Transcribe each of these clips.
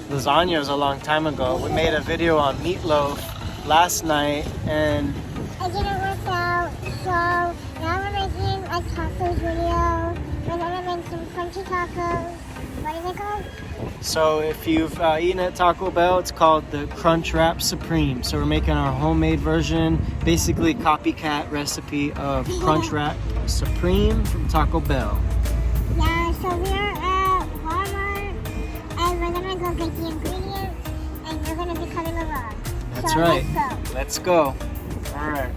lasagnas a long time ago. We made a video on meatloaf last night and it didn't work out, so now we're making a tacos video. We're gonna make some crunchy tacos. What is it called? so if you've eaten at Taco Bell, it's called the Crunchwrap Supreme. So we're making our homemade version, basically copycat recipe of Crunchwrap Supreme from Taco Bell. Yeah, so we are at Walmart and we're gonna go get the ingredients and we're gonna be cutting the vlog. That's so right. Let's go. Let's go. All right.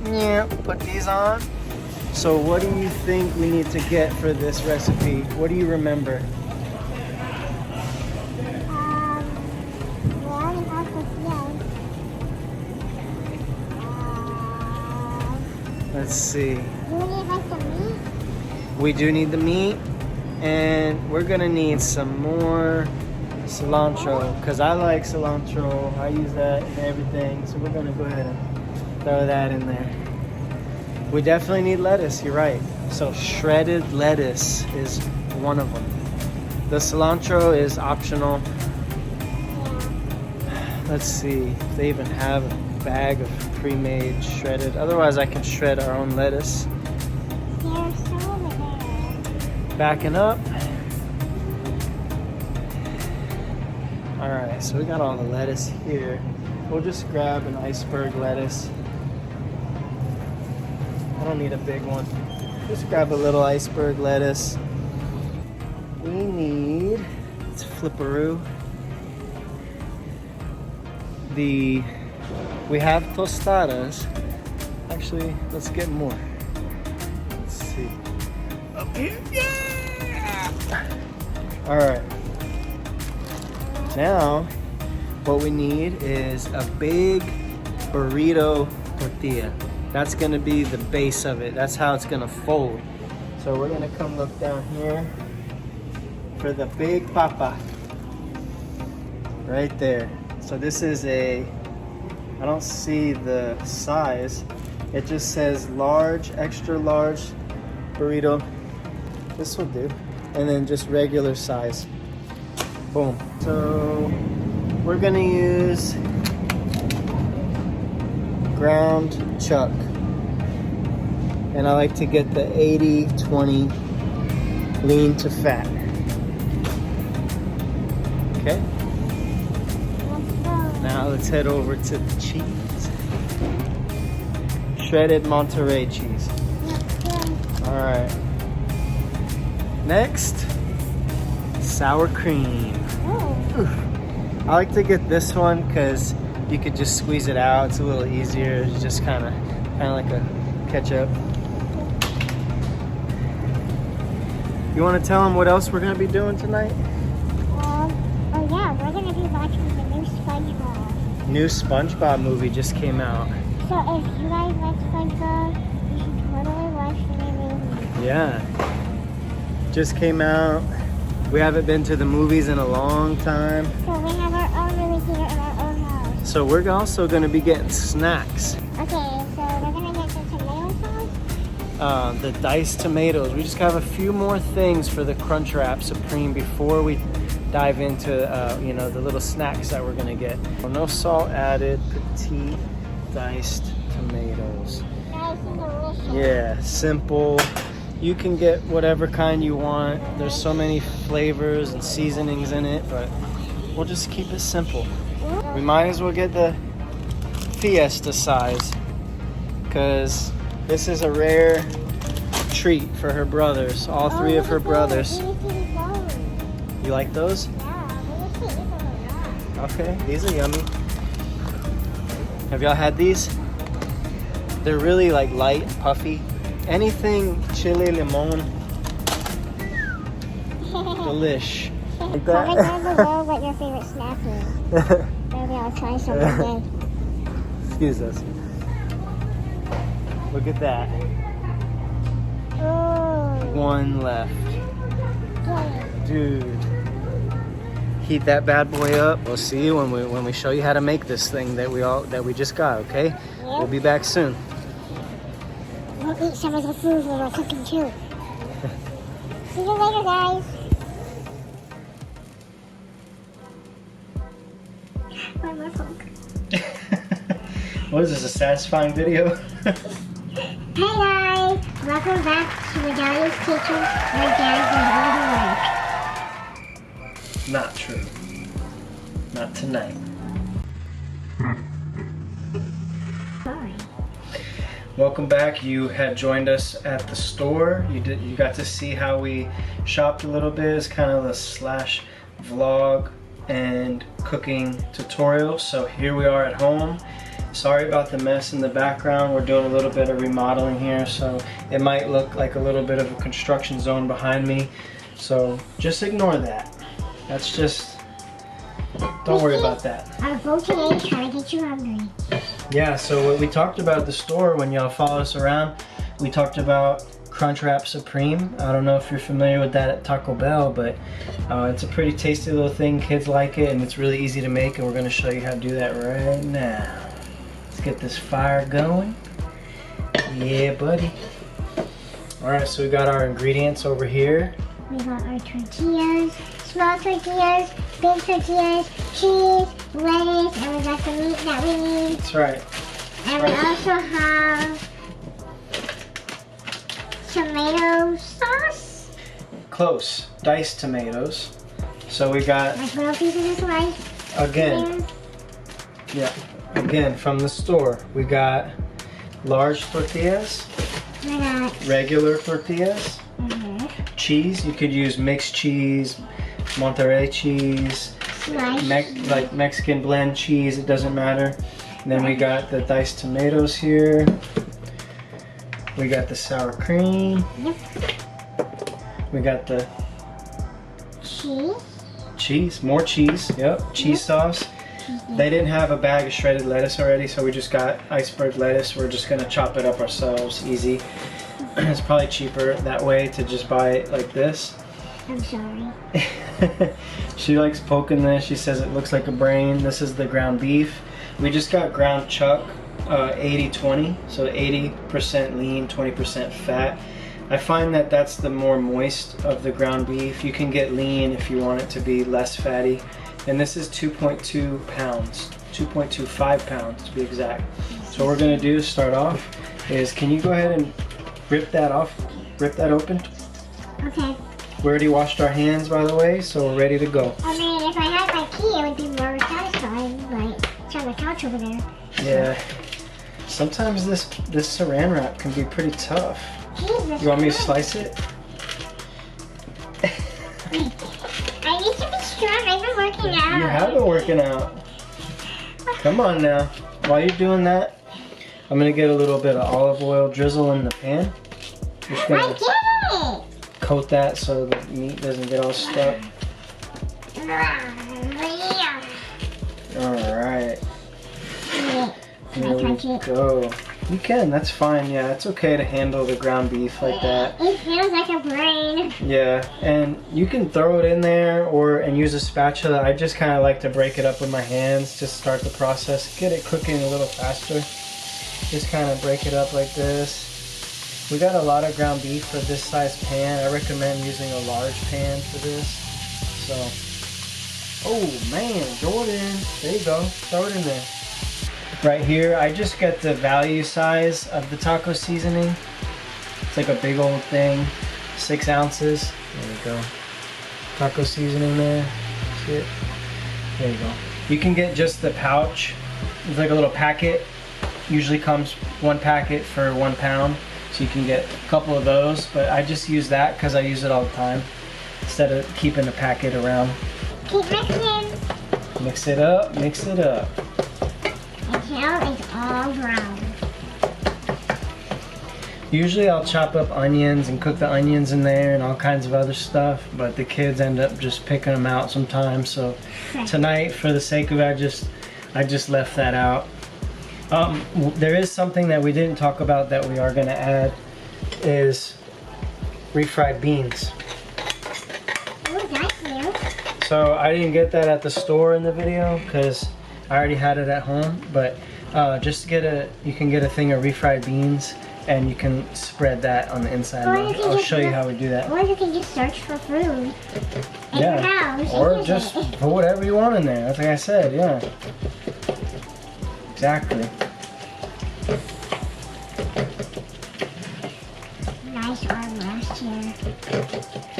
Yeah, put these on. So what do you think we need to get for this recipe? What do you remember? Well, we have this, yes. Let's see. Do we need like some meat? We do need the meat, and we're gonna need some more cilantro because I like cilantro. I use that in everything, so we're gonna go ahead and throw that in there. We definitely need lettuce, you're right. So shredded lettuce is one of them. The cilantro is optional. Let's see if they even have a bag of pre-made shredded. Otherwise I can shred our own lettuce. There's some over there. Backing up. All right, so we got all the lettuce here. We'll just grab an iceberg lettuce. I don't need a big one. Just grab a little iceberg lettuce. We need, let's flipperoo. We have tostadas. Actually, let's get more. Let's see. Up here, yeah! All right. Now, what we need is a big burrito tortilla. That's gonna be the base of it. That's how it's gonna fold. So we're gonna come look down here for the big papa. Right there. So this is I don't see the size. It just says large, extra large burrito. This will do. And then just regular size. Boom. So we're gonna use ground chuck, and I like to get the 80-20 lean to fat. Okay, now let's head over to the cheese. Shredded Monterey cheese. All right, next, sour cream. I like to get this one because you could just squeeze it out. It's a little easier. It's just kind of like a ketchup. You want to tell them what else we're going to be doing tonight? Oh yeah, we're going to be watching the new SpongeBob. New SpongeBob movie just came out. So if you guys like SpongeBob, you should totally watch the new movie. Yeah. Just came out. We haven't been to the movies in a long time. So we have our own movie theater in our own house. So we're also going to be getting snacks. Okay, so we're going to get the tomato sauce. The diced tomatoes. We just have a few more things for the Crunchwrap Supreme before we dive into the little snacks that we're gonna get. No salt added, petite diced tomatoes. Nice and delicious. Yeah, simple. You can get whatever kind you want. There's so many flavors and seasonings in it, but we'll just keep it simple. We might as well get the Fiesta size because this is a rare treat for her brothers, all three of her brothers. You like those? Yeah, Okay, these are yummy. Have y'all had these? They're really like light and puffy. Anything chili limon, delish. Like that? Comment down below what your favorite snack is. Maybe I'll try some today. Excuse us. Look at that. Oh. One left. Dude. Heat that bad boy up. We'll see you when we show you how to make this thing that we just got, okay? Yep. We'll be back soon. We'll eat some of the food when we're cooking too. See you later, guys. One more Coke. What is this, a satisfying video? Hey guys, welcome back to Adalia's Kitchen, where Dad does all the work. Not true. Not tonight. Sorry. Welcome back. You had joined us at the store. You got to see how we shopped a little bit. It's kind of a slash vlog and cooking tutorial. So here we are at home. Sorry about the mess in the background. We're doing a little bit of remodeling here, so it might look like a little bit of a construction zone behind me. So just ignore that. That's just, don't worry about that. Our goal today is trying to get you hungry. Yeah, so what we talked about at the store, when y'all follow us around, we talked about Crunchwrap Supreme. I don't know if you're familiar with that at Taco Bell, but it's a pretty tasty little thing. Kids like it, and it's really easy to make, and we're going to show you how to do that right now. Let's get this fire going. Yeah, buddy. Alright, so we got our ingredients over here. We got our tortillas, small tortillas, big tortillas, cheese, lettuce, and we got the meat that we need. That's right. And we also have tomato sauce. Close. Diced tomatoes. So we got, Like little pieces of slice. again, yeah, again from the store, we got large tortillas, We got regular tortillas, cheese. You could use mixed cheese, Monterey cheese, sliced. like Mexican blend cheese, it doesn't matter. And then we got the diced tomatoes here. We got the sour cream. Yep. We got the Cheese. more cheese, yep, cheese sauce. They didn't have a bag of shredded lettuce already, so we just got iceberg lettuce. We're just gonna chop it up ourselves, easy. It's probably cheaper that way to just buy it like this. I'm sorry. She likes poking this. She says it looks like a brain. This is the ground beef. We just got ground chuck, 80-20, so 80% lean, 20% fat. I find that that's the more moist of the ground beef. You can get lean if you want it to be less fatty. And this is 2.2 pounds, 2.25 pounds to be exact. So what we're gonna do to start off is, can you go ahead and rip that off, rip that open? Okay. We already washed our hands, by the way, so we're ready to go. I mean, if I had my key, it would be more satisfying. Like, it's on the couch over there. Yeah. Sometimes this saran wrap can be pretty tough. Jesus You want me to Christ. slice it? I need to be strong. I've been working out. You have been working out. Come on now. While you're doing that, I'm gonna get a little bit of olive oil drizzle in the pan. Just I gonna did it! coat that so the meat doesn't get all stuck. Alright. Can Here I we touch it? go. You can, that's fine. Yeah, it's okay to handle the ground beef like that. It feels like a brain. Yeah, and you can throw it in there and use a spatula. I just kind of like to break it up with my hands to start the process. Get it cooking a little faster. Just kind of break it up like this. We got a lot of ground beef for this size pan. I recommend using a large pan for this. So, oh man, Jordan, there you go. Throw it in there. Right here, I just get the value size of the taco seasoning. It's like a big old thing, 6 ounces. There we go. Taco seasoning there. See it? There you go. You can get just the pouch. It's like a little packet. Usually comes 1 packet for 1 pound. So you can get a couple of those, but I just use that because I use it all the time instead of keeping a packet around. Keep mixing. Mix it up, mix it up. Until it's all brown. Usually I'll chop up onions and cook the onions in there and all kinds of other stuff, but the kids end up just picking them out sometimes. So tonight, for the sake of it, I just left that out. There is something that we didn't talk about that we are going to add, is refried beans. Ooh, that's new. So I didn't get that at the store in the video because I already had it at home, but just you can get a thing of refried beans and you can spread that on the inside. I'll show you how we do that. Or you can just search for food in your house. Or just put whatever you want in there. That's like I said, yeah. exactly. Nice arm rest here.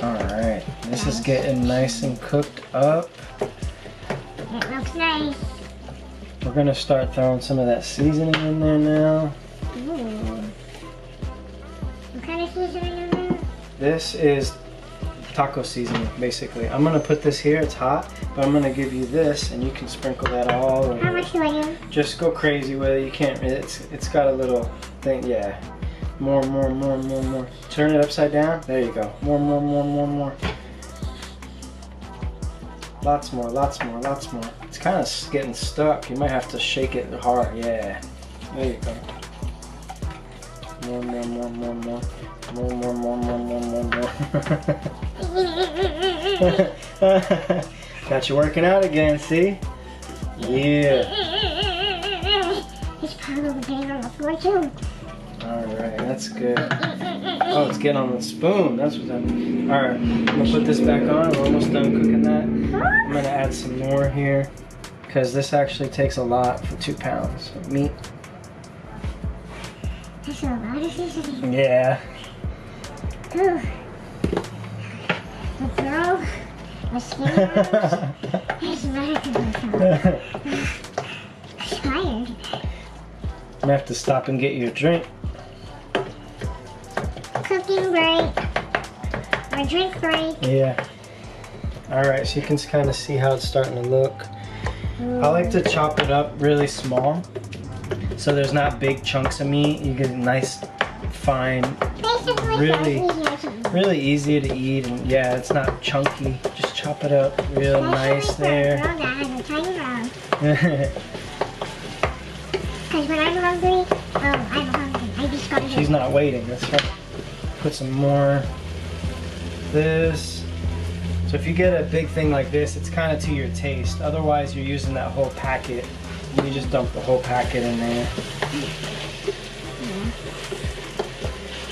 Alright, this is getting nice and cooked up. It looks nice. We're gonna start throwing some of that seasoning in there now. Ooh. What kind of seasoning is that? This is taco seasoning, basically. I'm gonna put this here, it's hot, but I'm gonna give you this and you can sprinkle that all over. How much do I do? Just go crazy with it. You can't, it's got a little thing, yeah. More. Turn it upside down. There you go. More. Lots more. It's kind of getting stuck. You might have to shake it hard. Yeah. There you go. More. Got you working out again, see? Yeah. It's probably getting on the floor too. Alright, that's good. Oh, it's getting on the spoon. That's what's happening. Alright, I'm gonna put this back on. We're almost done cooking that. I'm gonna add some more here because this actually takes a lot for 2 pounds of meat. That's a lot of seasoning. Yeah. Ooh. The girl was skinny arms. It's not good. I'm tired. I'm gonna have to stop and get you a drink. Cooking break. Or drink break. Yeah. Alright, so you can kind of see how it's starting to look. I like to chop it up really small so there's not big chunks of meat. You get nice, fine, really easy to eat, and yeah, it's not chunky. Just chop it up real nice there. Because when I'm hungry, I just got to She's not waiting. That's right. Put some more. This. So if you get a big thing like this, it's kind of to your taste. Otherwise, you're using that whole packet. You just dump the whole packet in there.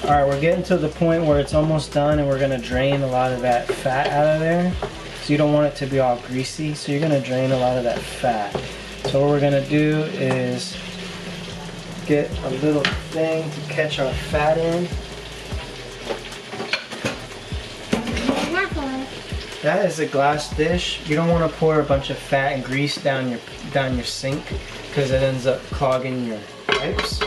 All right, we're getting to the point where it's almost done, and we're gonna drain a lot of that fat out of there. So you don't want it to be all greasy. So you're gonna drain a lot of that fat. So what we're gonna do is get a little thing to catch our fat in. That is a glass dish. You don't want to pour a bunch of fat and grease down your sink because it ends up clogging your pipes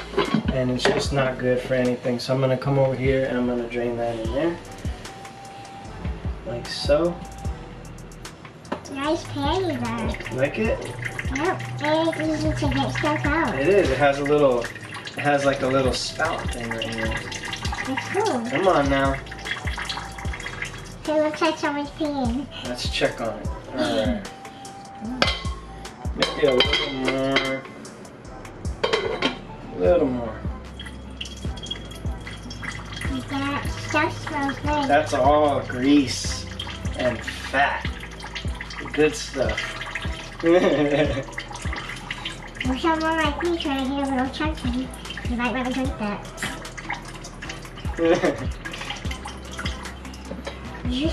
and it's just not good for anything. So I'm gonna come over here and I'm gonna drain that in there, like so. Nice patty there. Like it? Yep. And it's easy to get stuff out. It is. It has like a little spout thing right here. It's cool. Come on now. It looks like someone's peeing. Let's check on it. Alright. Maybe a little more. A little more. That stuff smells good. That's all grease and fat. Good stuff. For someone like me trying to get a little chunky, you might want to drink that.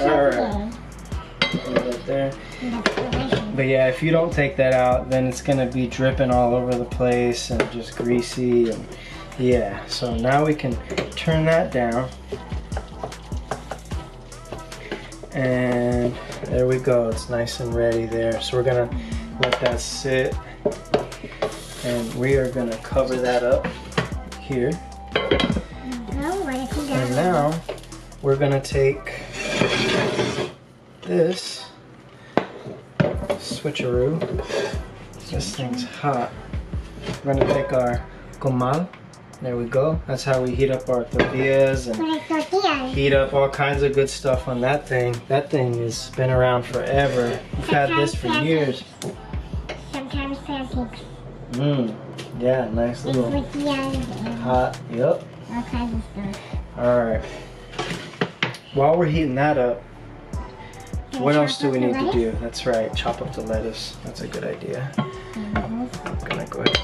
Alright. Right there. But yeah, if you don't take that out, then it's gonna be dripping all over the place and just greasy and yeah. So now we can turn that down. And there we go, it's nice and ready there. So we're gonna let that sit and we are gonna cover that up here. And now we're gonna take this switcheroo. This thing's hot. We're gonna take our comal. There we go. That's how we heat up our tortillas and heat up all kinds of good stuff on that thing. That thing has been around forever. We've had this for years. Sometimes pancakes. Yeah, nice little hot. Yep. All kinds of stuff. Alright. While we're heating that up, what else do we need to do? That's right, chop up the lettuce. That's a good idea. I'm gonna go ahead.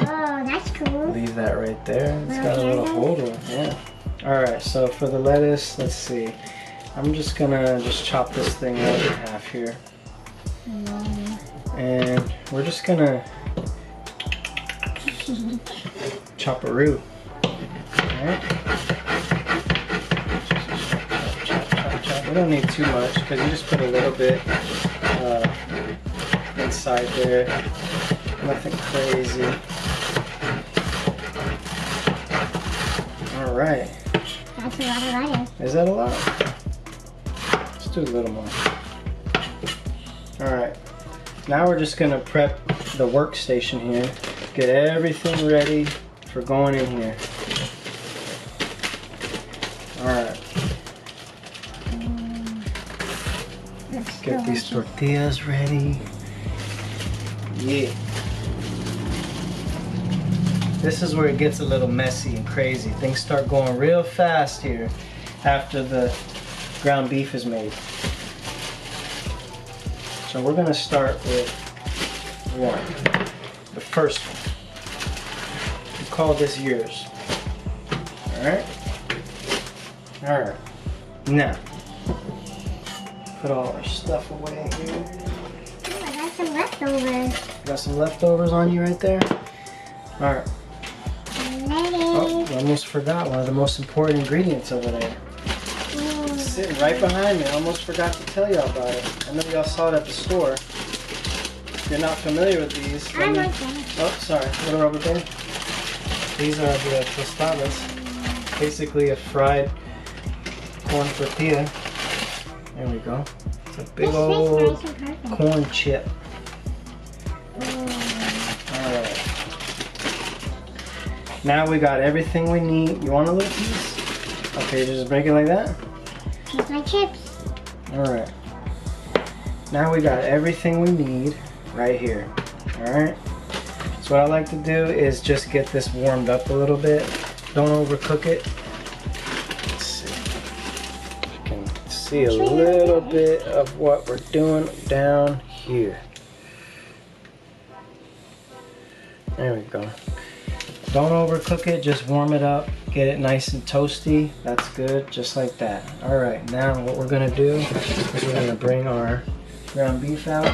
Oh, that's cool. Leave that right there. It's got a little holder. Yeah. Alright, so for the lettuce, let's see. I'm just gonna chop this thing right in half here. And we're just gonna Chopperoo. Alright. Chop. We don't need too much because you just put a little bit inside there. Nothing crazy. Alright. That's a lot of lettuce. Is that a lot? Let's do a little more. Alright. Now we're just going to prep the workstation here. Get everything ready for going in here. Alright. Get these tortillas ready. Yeah. This is where it gets a little messy and crazy. Things start going real fast here after the ground beef is made. So we're gonna start with one, the first one. We call this yours. Alright? Alright. Now, put all our stuff away here. Oh, I got some leftovers. Got some leftovers on you right there? Alright. Oh, I almost forgot one of the most important ingredients over there. Sitting right behind me. I almost forgot to tell y'all about it. I know y'all saw it at the store. If you're not familiar with these, oh, sorry. Little rubber band. These are the tostadas. Basically a fried corn tortilla. There we go. It's a big old corn chip. Alright. Now we got everything we need. You want a little piece? Okay, just break it like that. Take my chips. Alright. Now we got everything we need right here. Alright. So what I like to do is just get this warmed up a little bit. Don't overcook it. Let's see. You can see a little bit of what we're doing down here. There we go. Don't overcook it, just warm it up, get it nice and toasty. That's good, just like that. All right, now what we're gonna do is we're gonna bring our ground beef out.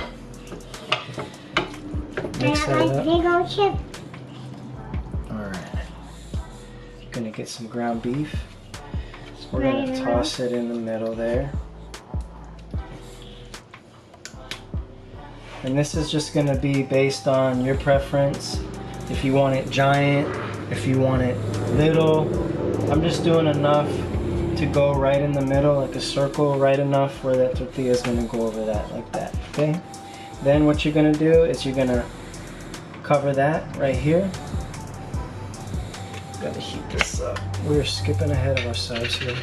Mix that up. Big old chip. All right, you're gonna get some ground beef. We're gonna toss it in the middle there. And this is just gonna be based on your preference. If you want it giant, if you want it little. I'm just doing enough to go right in the middle, like a circle, right enough where that tortilla is gonna go over that, like that, okay? Then what you're gonna do is you're gonna cover that right here. Gotta heat this up. We're skipping ahead of ourselves here.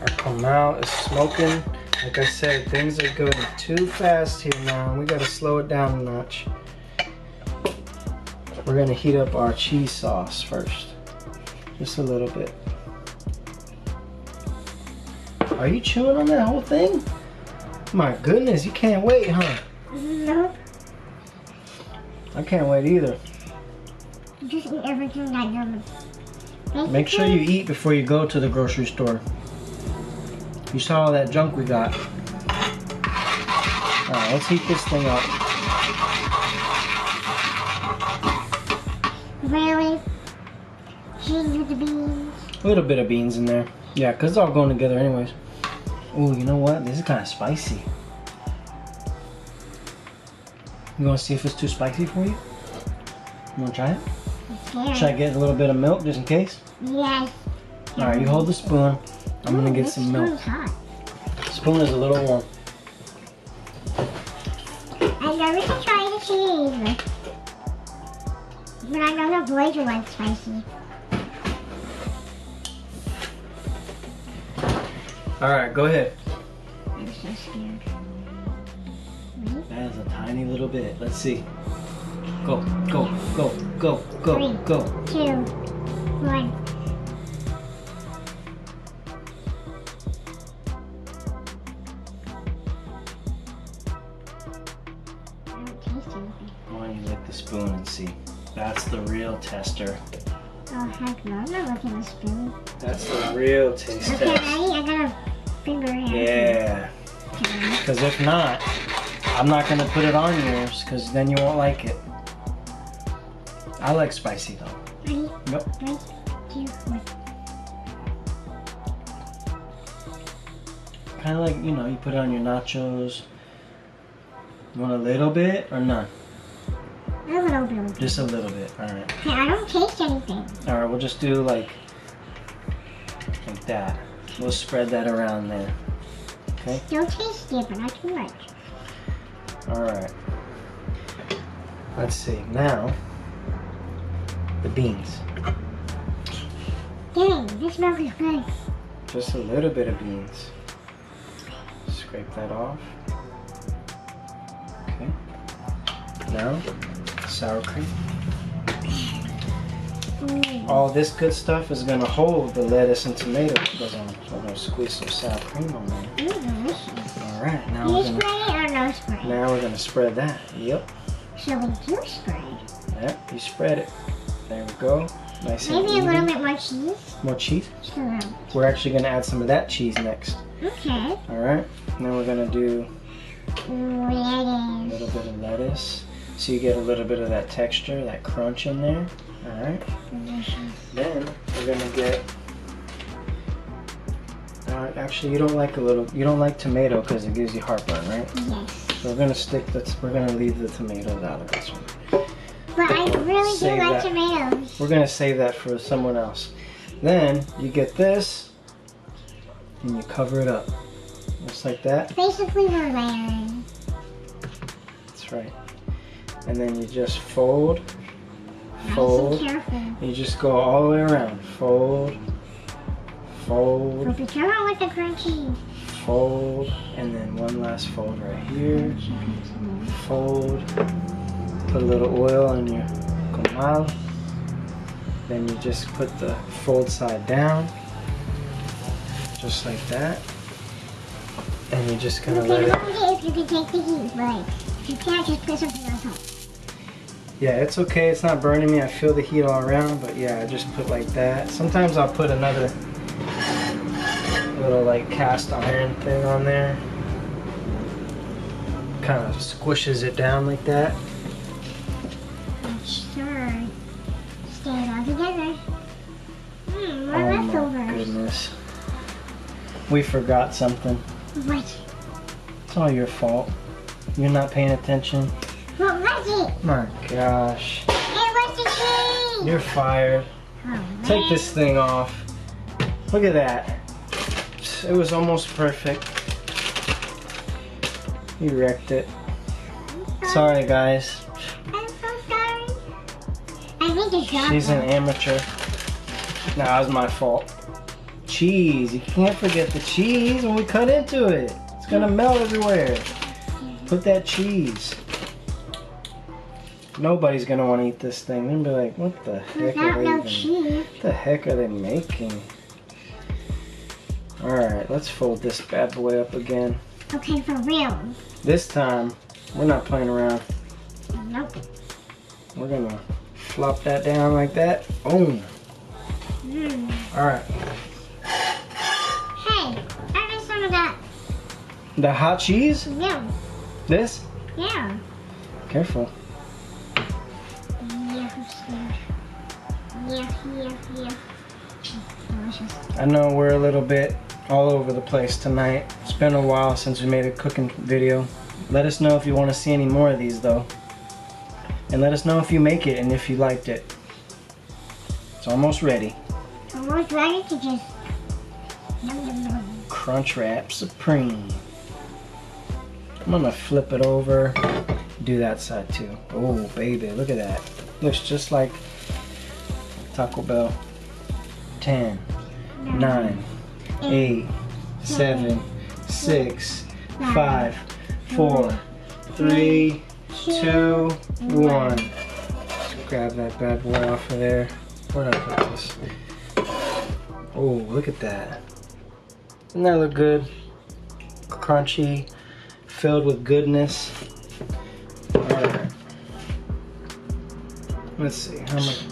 Our kamau is smoking. Like I said, things are going too fast here now. We gotta slow it down a notch. We're gonna heat up our cheese sauce first. Just a little bit. Are you chewing on that whole thing? My goodness, you can't wait, huh? Nope. I can't wait either. Just eat everything I know. Make sure you eat before you go to the grocery store. You saw all that junk we got. Alright, let's heat this thing up. Really? Cheese with the beans. A little bit of beans in there. Yeah, because it's all going together anyways. Oh, you know what? This is kind of spicy. You want to see if it's too spicy for you? You want to try it? Yeah. Should I get a little bit of milk just in case? Yes. Alright, you hold the spoon. I'm going to get some milk. Hot. Spoon is a little warm. I never can try the cheese. But I know the boys will like spicy. Alright, go ahead. I'm so scared. That is a tiny little bit. Let's see. Go, go, go, go, go, 3, go. 2, 1. I don't taste anything. Why don't you lick the spoon and see? That's the real tester. Oh heck no, I'm not looking at the spoon. That's the real taste Okay, test. ready? I got a finger here. Yeah. Okay. Because if not, I'm not gonna put it on yours because then you won't like it. I like spicy though. Ready? Yep. 3, 2, 1. Kind of like, you know, you put it on your nachos. You want a little bit or none? A little bit. Just a little bit. All right. Okay, I don't taste anything. All right, we'll just do like that. We'll spread that around there. Okay. Still taste it, but not too much. All right. Let's see. Now, the beans. Dang, this smells good. Just a little bit of beans. Scrape that off. Okay. Now, sour cream. All this good stuff is gonna hold the lettuce and tomato that goes on. So we're gonna squeeze some sour cream on there. Ooh, delicious. All right, now Do you we're gonna. spray it or no spray? Now we're gonna spread that. Yep. So we do spray. Yep. You spread it. There we go. Nice and Maybe a even. little bit more cheese. More cheese. Just a little. We're actually gonna add some of that cheese next. Okay. All right. Now we're gonna do a Lettuce. little bit of lettuce, so you get a little bit of that texture, that crunch in there. All right. Delicious. Then we're gonna get. Actually, you don't like tomato because it gives you heartburn, right? Yes. So we're gonna leave the tomatoes out of this one. But I really do Save like that. tomatoes. We're gonna save that for someone else. Then you get this, and you cover it up, just like that. Basically, we're layering. That's right. And then you just fold. Nice Fold. and careful. You just go all the way around. Fold, fold, But be careful with the crunchy. fold, and then one last fold right here. Fold. Put a little oil on your comal. Then you just put the fold side down, just like that. And you're just gonna let Okay, it. I wonder if you can take the heat, but if you can't, just put something on top. Yeah, it's okay. It's not burning me. I feel the heat all around, but yeah, I just put like that. Sometimes I'll put another little like cast iron thing on there. Kind of squishes it down like that. Make sure stay it all together. More Oh my leftovers. goodness. We forgot something. What? It's all your fault. You're not paying attention. What was it? My gosh. It was the cheese. You're fired. Oh, man. Take this thing off. Look at that. It was almost perfect. You wrecked it. Sorry, guys. I'm so sorry. I think it's your She's an fault. amateur. Nah, that was my fault. Cheese. You can't forget the cheese when we cut into it. It's gonna melt everywhere. Put that cheese. Nobody's gonna want to eat this thing. They're gonna be like, what the heck Without are they no even? cheese. What the heck are they making? Alright, let's fold this bad boy up again. Okay, for real. This time, we're not playing around. Nope. We're gonna flop that down like that. Boom. Mm. Alright. Hey, I missed some of that. The hot cheese? Yeah. This? Yeah. Careful. Yeah. Delicious. I know we're a little bit all over the place tonight. It's been a while since we made a cooking video. Let us know if you want to see any more of these though. And let us know if you make it and if you liked it. It's almost ready. Almost ready to just yum yum yum. Crunchwrap Supreme. I'm gonna flip it over. Do that side too. Oh baby, look at that. Looks just like Taco Bell. 10, 9, 8, 7, 6, 5, 4, 3, 2, 1. Just grab that bad boy off of there. Where did I put this? Oh, look at that. Doesn't that look good? Crunchy, filled with goodness. Alright. Let's see, how much?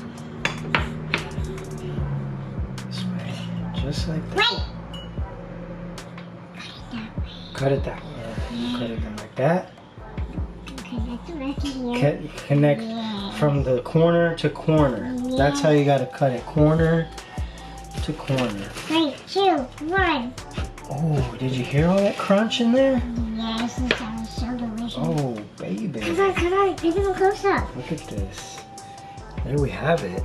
This way. Just like that. Wait! Cut it that way. Cut it like that. Connect the rest of here. Connect from the corner to corner. That's how you gotta cut it, corner to corner. 3, 2, 1. Oh, did you hear all that crunch in there? Yes, it sounds so delicious. Oh, baby. Come on, give it a close up. Look at this. There we have it.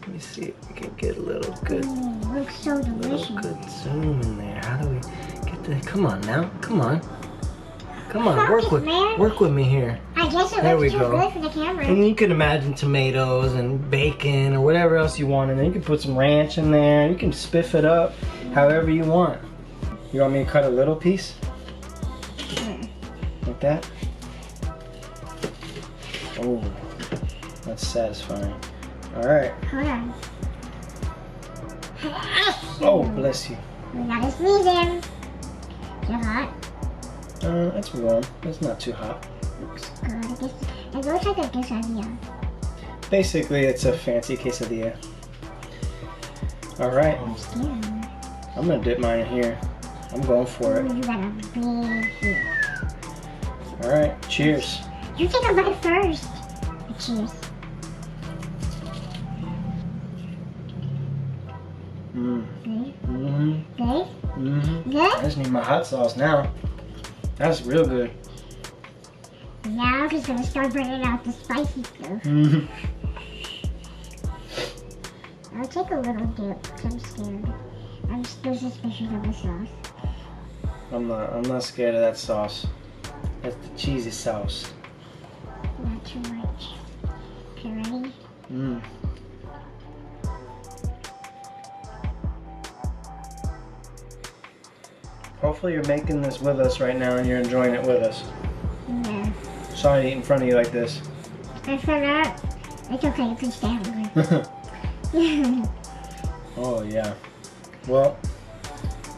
Let me see if we can get a little good, Looks so delicious. little good zoom in there. How do we get the? Come on now, come on, come on. Work with me here. I guess it There we looks too go. good for the camera. And you can imagine tomatoes and bacon or whatever else you want in there. You can put some ranch in there. You can spiff it up however you want. You want me to cut a little piece? Like that? Oh, that's satisfying. All right. Hold on. Oh, bless you. We gotta sneeze in. Too hot? It's warm. It's not too hot. Looks good. It looks like a quesadilla. Basically, it's a fancy quesadilla. All right. I'm scared. I'm gonna dip mine in here. I'm going for it. You got a big feet. All right. Cheers. You take a bite first. Cheers. Mmm. Good? Mm-hmm. Good? Mm-hmm. Good? I just need my hot sauce now. That's real good. Now he's gonna start bringing out the spicy stuff. Mm-hmm. I'll take a little dip because I'm scared. I'm still suspicious of the sauce. I'm not scared of that sauce. That's the cheesy sauce. Not too much. Okay, ready? Mmm. Hopefully you're making this with us right now and you're enjoying it with us. Yeah. Sorry to eat in front of you like this. And for that, it's okay, you can stay hungry. Oh yeah. Well,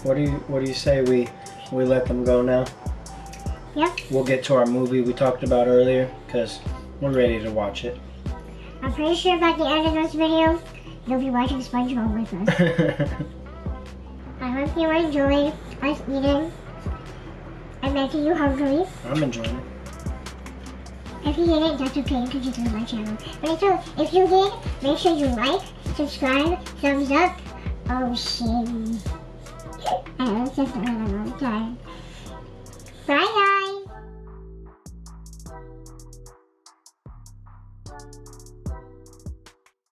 what do you say we let them go now? Yep. We'll get to our movie we talked about earlier because we're ready to watch it. I'm pretty sure by the end of this video, you'll be watching SpongeBob with us. I hope you enjoy us eating and making you hungry. I'm enjoying it. If you didn't, that's okay, you can just leave my channel. But it's okay. If you did, make sure you like, subscribe, thumbs up. Oh shit. And it's just another long time. Bye guys!